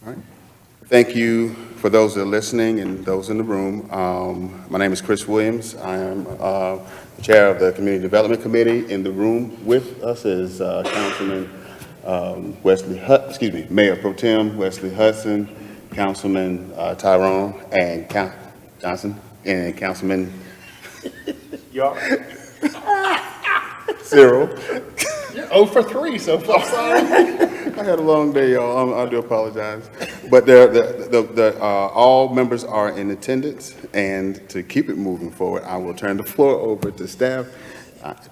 All right. Thank you for those that are listening and those in the room. My name is Chris Williams. I am the chair of the Community Development Committee. In the room with us is Councilman Mayor Pro Tem Wesley Hudson, Councilman Tyrone and Johnson, and Councilman Cyril. You're 0 for 3 so far. I had a long day, y'all. I do apologize. But all members are in attendance, and to keep it moving forward, I will turn the floor over to staff,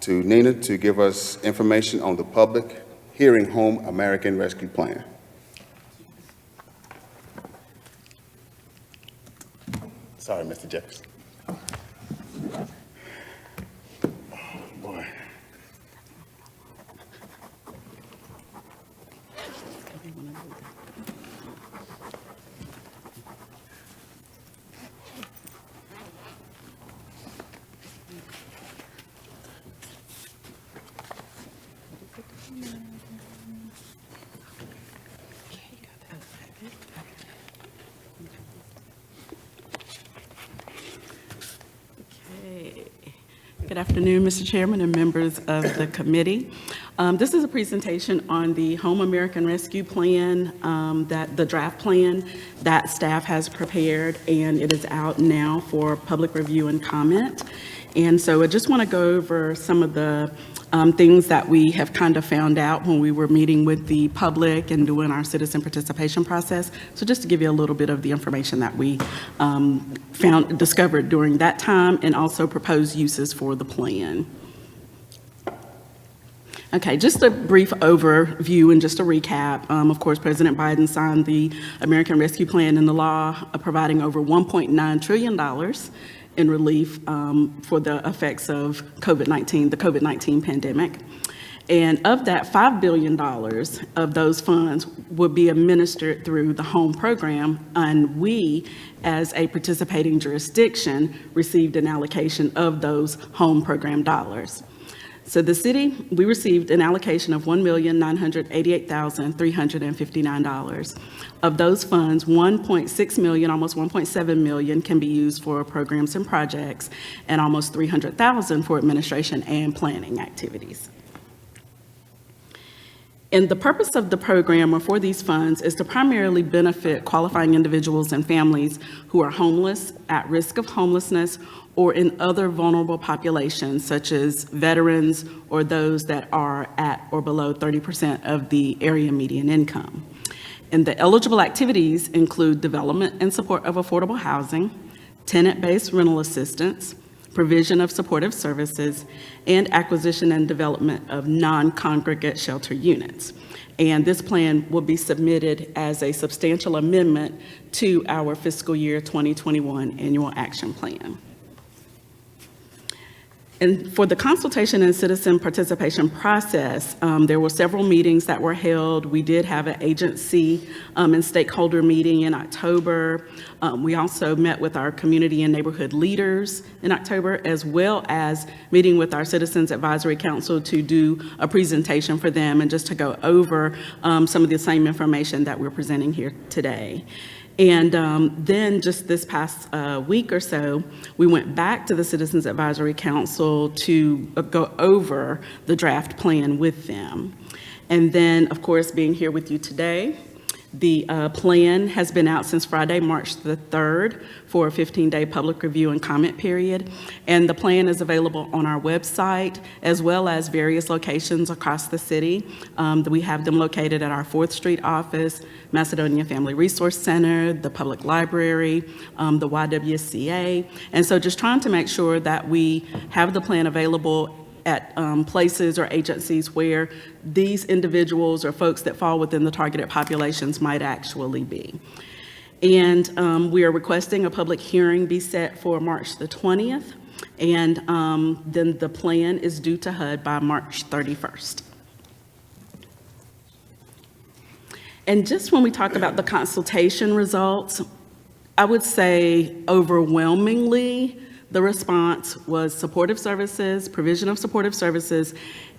to Nina, to give us information on the public hearing Home American Rescue Plan. Sorry, Mr. Jefferson. Boy. Good afternoon, Mr. Chairman and members of the committee. This is a presentation on the Home American Rescue Plan, the draft plan that staff has prepared, and it is out now for public review and comment. And so I just want to go over some of the things that we have kind of found out when we were meeting with the public and doing our citizen participation process. So just to give you a little bit of the information that we discovered during that time, and also proposed uses for the plan. Okay, just a brief overview and just a recap. Of course, President Biden signed the American Rescue Plan into law, providing over $1.9 trillion in relief for the effects of COVID-19, the COVID-19 pandemic. And of that, $5 billion of those funds would be administered through the HOME program, and we, as a participating jurisdiction, received an allocation of those HOME program dollars. So the city, we received an allocation of $1,988,359. Of those funds, $1.6 million, almost $1.7 million can be used for programs and projects, and almost $300,000 for administration and planning activities. And the purpose of the program, or for these funds, is to primarily benefit qualifying individuals and families who are homeless, at risk of homelessness, or in other vulnerable populations, such as veterans or those that are at or below 30% of the area median income. And the eligible activities include development and support of affordable housing, tenant-based rental assistance, provision of supportive services, and acquisition and development of non-congregate shelter units. And this plan will be submitted as a substantial amendment to our fiscal year 2021 annual action plan. And for the consultation and citizen participation process, there were several meetings that were held. We did have an agency and stakeholder meeting in October. We also met with our community and neighborhood leaders in October, as well as meeting with our Citizens Advisory Council to do a presentation for them and just to go over some of the same information that we're presenting here today. And then just this past week or so, we went back to the Citizens Advisory Council to go over the draft plan with them. And then, of course, being here with you today, the plan has been out since Friday, March the 3rd, for a 15-day public review and comment period. And the plan is available on our website, as well as various locations across the city. We have them located at our 4th Street office, Macedonia Family Resource Center, the Public Library, the YWCA. And so just trying to make sure that we have the plan available at places or agencies where these individuals or folks that fall within the targeted populations might actually be. And we are requesting a public hearing be set for March the 20th, and then the plan is due to HUD by March 31st. And just when we talk about the consultation results, I would say overwhelmingly, the response was supportive services, provision of supportive services,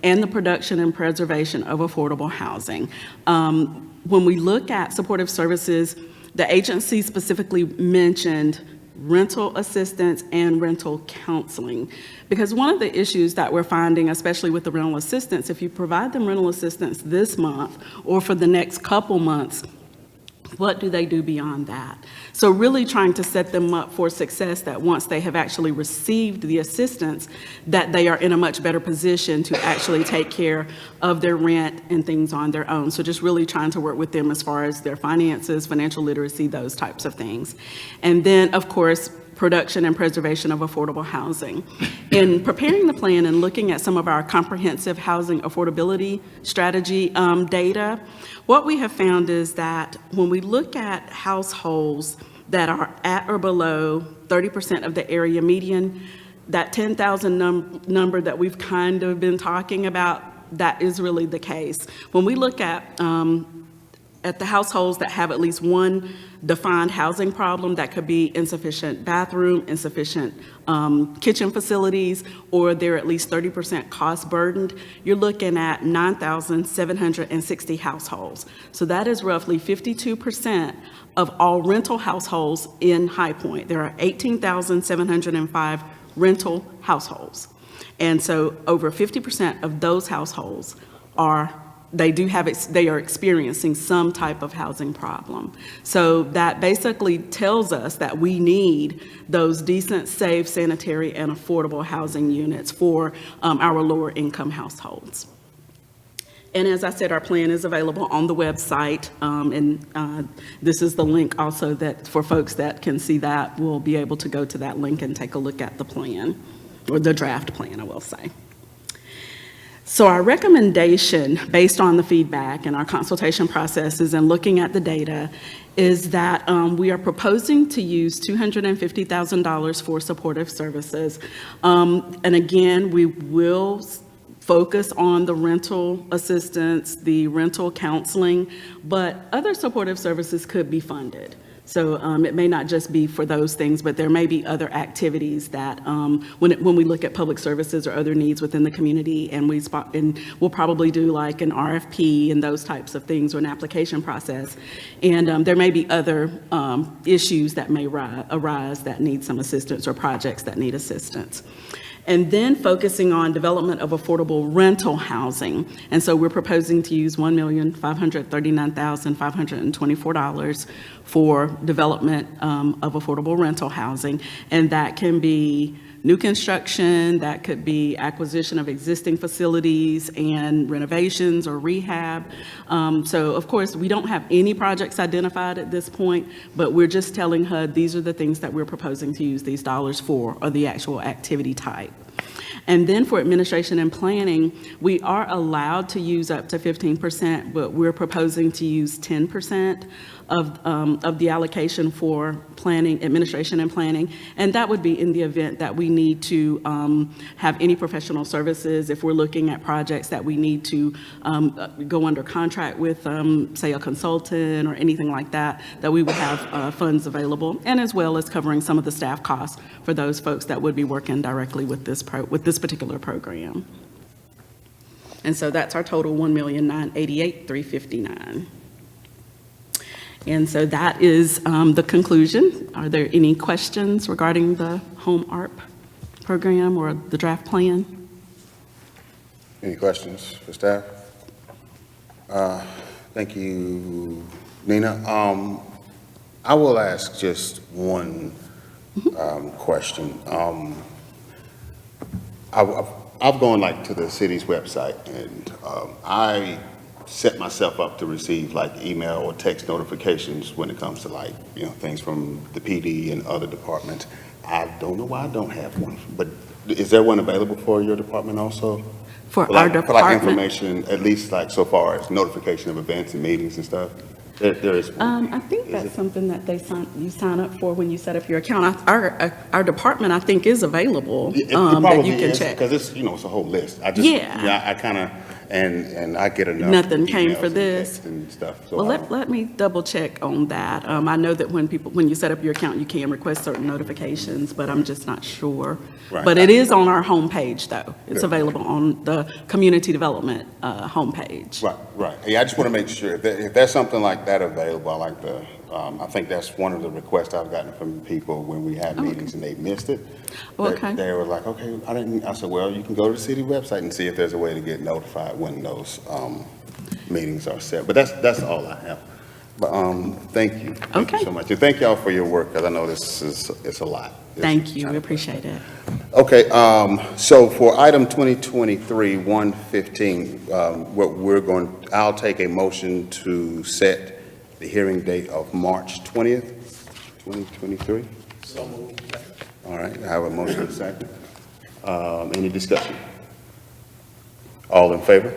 and the production and preservation of affordable housing. When we look at supportive services, the agency specifically mentioned rental assistance and rental counseling. Because one of the issues that we're finding, especially with the rental assistance, if you provide them rental assistance this month or for the next couple months, what do they do beyond that? So really trying to set them up for success, that once they have actually received the assistance, that they are in a much better position to actually take care of their rent and things on their own. So just really trying to work with them as far as their finances, financial literacy, those types of things. And then, of course, production and preservation of affordable housing. In preparing the plan and looking at some of our comprehensive housing affordability strategy data, what we have found is that when we look at households that are at or below 30% of the area median, that 10,000 number that we've kind of been talking about, that is really the case. When we look at the households that have at least one defined housing problem, that could be insufficient bathroom, insufficient kitchen facilities, or they're at least 30% cost burdened, you're looking at 9,760 households. So that is roughly 52% of all rental households in High Point. There are 18,705 rental households. And so over 50% of those households they are experiencing some type of housing problem. So that basically tells us that we need those decent, safe, sanitary, and affordable housing units for our lower income households. And as I said, our plan is available on the website, and this is the link also that for folks that can see that will be able to go to that link and take a look at the plan, or the draft plan, I will say. So our recommendation, based on the feedback and our consultation processes and looking at the data, is that we are proposing to use $250,000 for supportive services. And again, we will focus on the rental assistance, the rental counseling, but other supportive services could be funded. So it may not just be for those things, but there may be other activities that when we look at public services or other needs within the community, and we'll probably do like an RFP and those types of things, or an application process. And there may be other issues that may arise that need some assistance, or projects that need assistance. And then focusing on development of affordable rental housing. And so we're proposing to use $1,539,524 for development of affordable rental housing. And that can be new construction, that could be acquisition of existing facilities and renovations or rehab. So of course, we don't have any projects identified at this point, but we're just telling HUD these are the things that we're proposing to use these dollars for, or the actual activity type. And then for administration and planning, we are allowed to use up to 15%, but we're proposing to use 10% of the allocation for planning, administration and planning. And that would be in the event that we need to have any professional services, if we're looking at projects that we need to go under contract with, say, a consultant or anything like that, that we would have funds available, and as well as covering some of the staff costs for those folks that would be working directly with this particular program. And so that's our total $1,988,359. And so that is the conclusion. Are there any questions regarding the Home ARP program or the draft plan? Any questions for staff? Thank you, Nina. I will ask just one question. I've gone to the city's website, and I set myself up to receive email or text notifications when it comes to things from the PD and other departments. I don't know why I don't have one, but is there one available for your department also? For our department? For information, at least so far as notification of events and meetings and stuff? There is one. I think that's something that you sign up for when you set up your account. Our department, I think, is available It probably that you can is, check. because it's a whole list. I kind of, and I get enough. Nothing came emails for and this? texts and stuff. So Well, I- let me double check on that. I know that when you set up your account, you can request certain notifications, but I'm just not sure. Right. But it is on our homepage, though. It's Good. available on the Community Development homepage. Right. Yeah, I just want to make sure if there's something like that available, I like to, I think that's one of the requests I've gotten from people when we had meetings and they missed it. Oh, They- okay. They were like, okay, I said, well, you can go to the city website and see if there's a way to get notified when those, meetings are set. But that's all I have. But, thank you. Thank you Okay. so much. And thank y'all for your work, because I know it's a lot. Thank you, we appreciate it. Okay, so for item 2023-115, I'll take a motion to set the hearing date of March 20th, 2023. So moved. All right, I have a motion and a second. Any discussion? All in favor?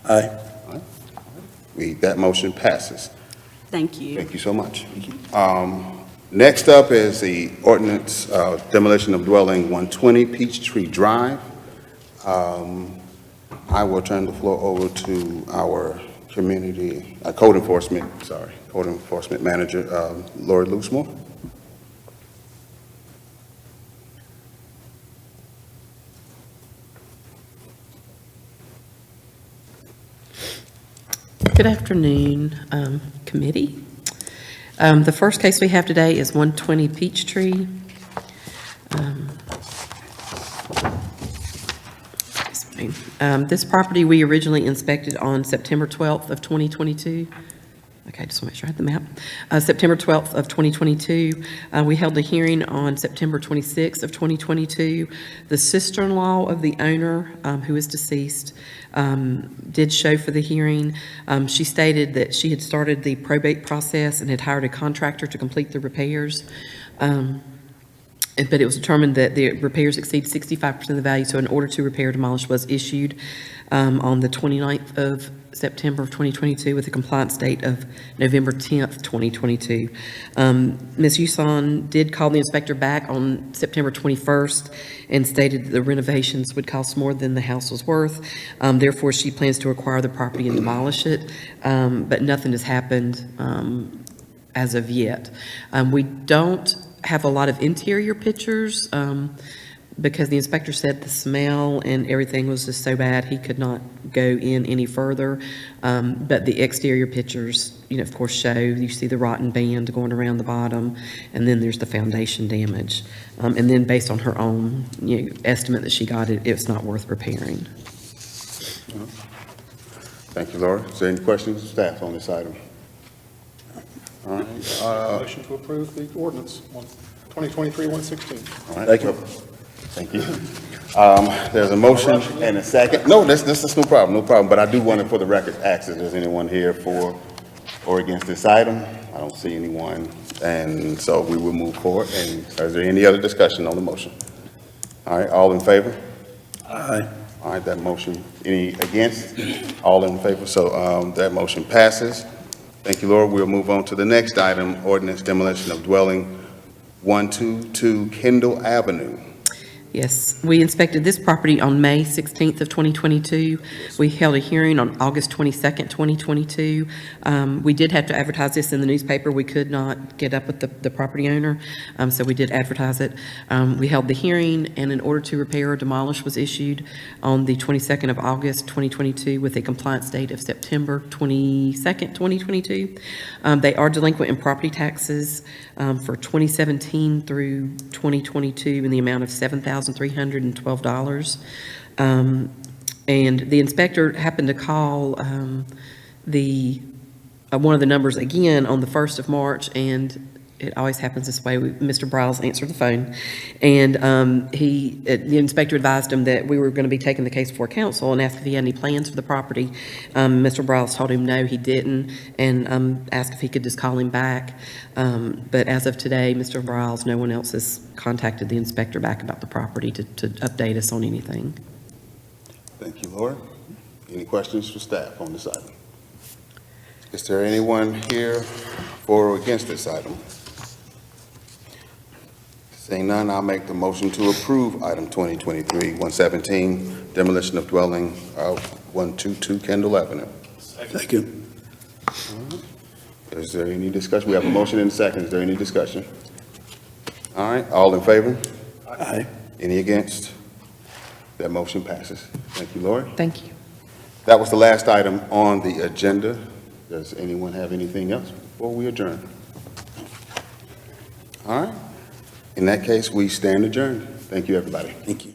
Aye. That motion passes. Thank you. Thank you so much. Next up is the ordinance demolition of dwelling 120 Peachtree Drive. I will turn the floor over to our code enforcement manager, Lori Loosemore. Good afternoon, committee. The first case we have today is 120 Peachtree. This property we originally inspected on September 12th of 2022. Okay, just want to make sure I had the map. September 12th of 2022. We held a hearing on September 26th of 2022. The sister-in-law of the owner, who is deceased, did show for the hearing. She stated that she had started the probate process and had hired a contractor to complete the repairs. But it was determined that the repairs exceed 65% of the value, so an order to repair demolish was issued on the 29th of September of 2022 with a compliance date of November 10th, 2022. Ms. Uson did call the inspector back on September 21st and stated that the renovations would cost more than the house was worth. Therefore, she plans to acquire the property and demolish it, but nothing has happened as of yet. We don't have a lot of interior pictures because the inspector said the smell and everything was just so bad he could not go in any further. But the exterior pictures, of course, show you see the rotten band going around the bottom, and then there's the foundation damage. And then based on her own estimate that she got, it's not worth repairing. Thank you, Laura. Is there any questions of staff on this item? All right. Motion to approve the ordinance 2023-116. All right. Thank you. There's a motion and a second. No, that's no problem. But I do want to, for the record, ask if there's anyone here for or against this item. I don't see anyone, and so we will move forward. And is there any other discussion on the motion? All right, all in favor? Aye. All right, that motion. Any against? All in favor. So that motion passes. Thank you, Laura. We'll move on to the next item, ordinance demolition of dwelling 122 Kendall Avenue. Yes, we inspected this property on May 16th of 2022. We held a hearing on August 22nd, 2022. We did have to advertise this in the newspaper. We could not get up with the property owner, so we did advertise it. We held the hearing, and an order to repair or demolish was issued on the 22nd of August, 2022, with a compliance date of September 22nd, 2022. They are delinquent in property taxes for 2017 through 2022 in the amount of $7,312. And the inspector happened to call one of the numbers again on the 1st of March, and it always happens this way. Mr. Briles answered the phone, and the inspector advised him that we were going to be taking the case before council and asked if he had any plans for the property. Mr. Briles told him no, he didn't, and asked if he could just call him back. But as of today, Mr. Briles, no one else has contacted the inspector back about the property to update us on anything. Thank you, Laura. Any questions for staff on this item? Is there anyone here for or against this item? Seeing none, I'll make the motion to approve item 2023-117, demolition of dwelling 122 Kendall Avenue. Second. Is there any discussion? We have a motion and a second. Is there any discussion? All right, all in favor? Aye. Any against? That motion passes. Thank you, Lori. Thank you. That was the last item on the agenda. Does anyone have anything else before we adjourn? All right. In that case, we stand adjourned. Thank you, everybody. Thank you.